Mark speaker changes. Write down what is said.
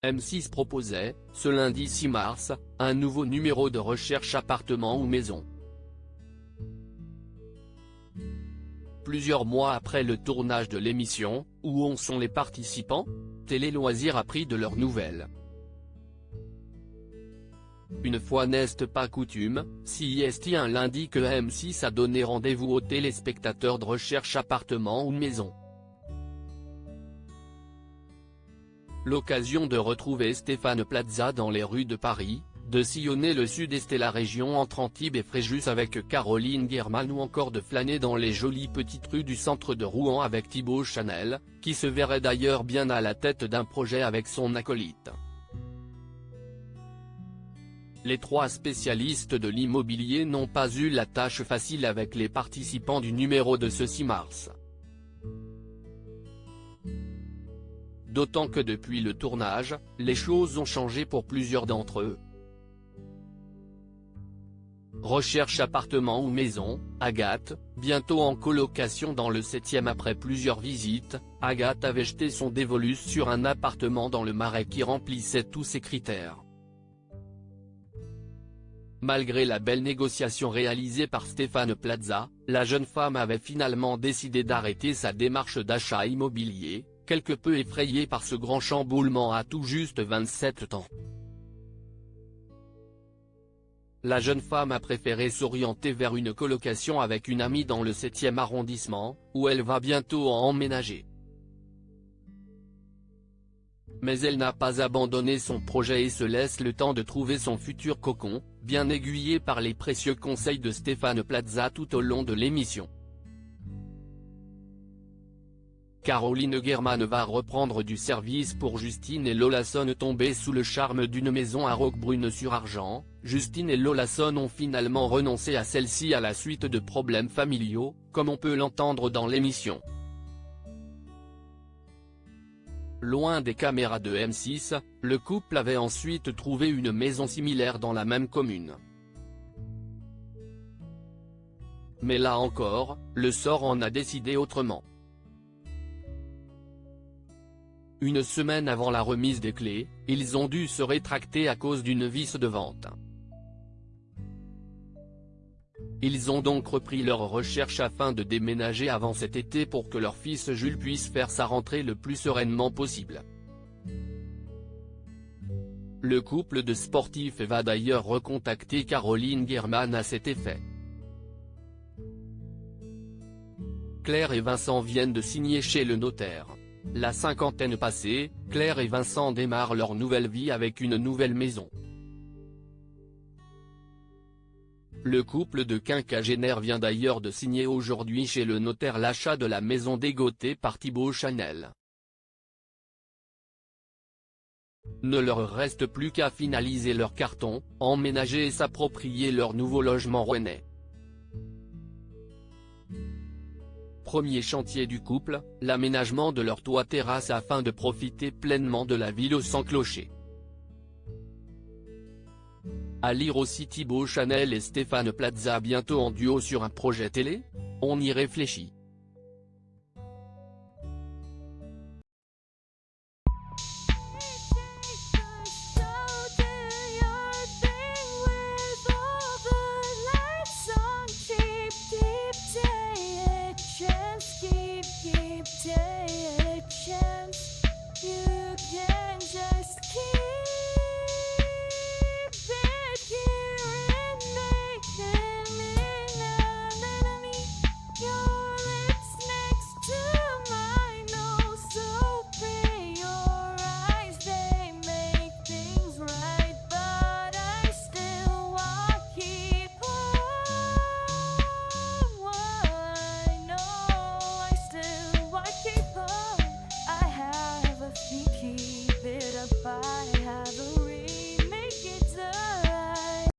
Speaker 1: M6 proposait, ce lundi 6 mars, un nouveau numéro de recherche appartement ou maison. Plusieurs mois après le tournage de l'émission, où en sont les participants? Télé Loisirs a pris de leurs nouvelles. Une fois n'est pas coutume, CIST un lundi que M6 a donné rendez-vous aux téléspectateurs de recherche appartement ou maison. L'occasion de retrouver Stéphane Plaza dans les rues de Paris, de sillonner le sud-est et la région entre Antibes et Fréjus avec Caroline Guerman ou encore de flâner dans les jolies petites rues du centre de Rouen avec Thibaut Chanel, qui se verrait d'ailleurs bien à la tête d'un projet avec son acolyte. Les trois spécialistes de l'immobilier n'ont pas eu la tâche facile avec les participants du numéro de ce 6 mars. D'autant que depuis le tournage, les choses ont changé pour plusieurs d'entre eux. Recherche appartement ou maison, Agathe, bientôt en colocation dans le 7e après plusieurs visites, Agathe avait jeté son dévolu sur un appartement dans le Marais qui remplissait tous ses critères. Malgré la belle négociation réalisée par Stéphane Plaza, la jeune femme avait finalement décidé d'arrêter sa démarche d'achat immobilier, quelque peu effrayée par ce grand chamboulement à tout juste 27 ans. La jeune femme a préféré s'orienter vers une colocation avec une amie dans le 7e arrondissement, où elle va bientôt emménager. Mais elle n'a pas abandonné son projet et se laisse le temps de trouver son futur cocon, bien aiguillée par les précieux conseils de Stéphane Plaza tout au long de l'émission. Caroline Guerman va reprendre du service pour Justine et Lolasson tombés sous le charme d'une maison à Roquebrune-sur-Argent. Justine et Lolasson ont finalement renoncé à celle-ci à la suite de problèmes familiaux, comme on peut l'entendre dans l'émission. Loin des caméras de M6, le couple avait ensuite trouvé une maison similaire dans la même commune. Mais là encore, le sort en a décidé autrement. Une semaine avant la remise des clés, ils ont dû se rétracter à cause d'une vice de vente. Ils ont donc repris leur recherche afin de déménager avant cet été pour que leur fils Jules puisse faire sa rentrée le plus sereinement possible. Le couple de sportifs va d'ailleurs recontacter Caroline Guerman à cet effet. Claire et Vincent viennent de signer chez le notaire. La cinquantaine passée, Claire et Vincent démarrent leur nouvelle vie avec une nouvelle maison. Le couple de quinquagénaires vient d'ailleurs de signer aujourd'hui chez le notaire l'achat de la maison dégotée par Thibaut Chanel. Ne leur reste plus qu'à finaliser leur carton, emménager et s'approprier leur nouveau logement rouennais. Premier chantier du couple, l'aménagement de leur toit-terrasse afin de profiter pleinement de la ville sans clocher. À lire aussi Thibaut Chanel et Stéphane Plaza bientôt en duo sur un projet télé? On y réfléchit.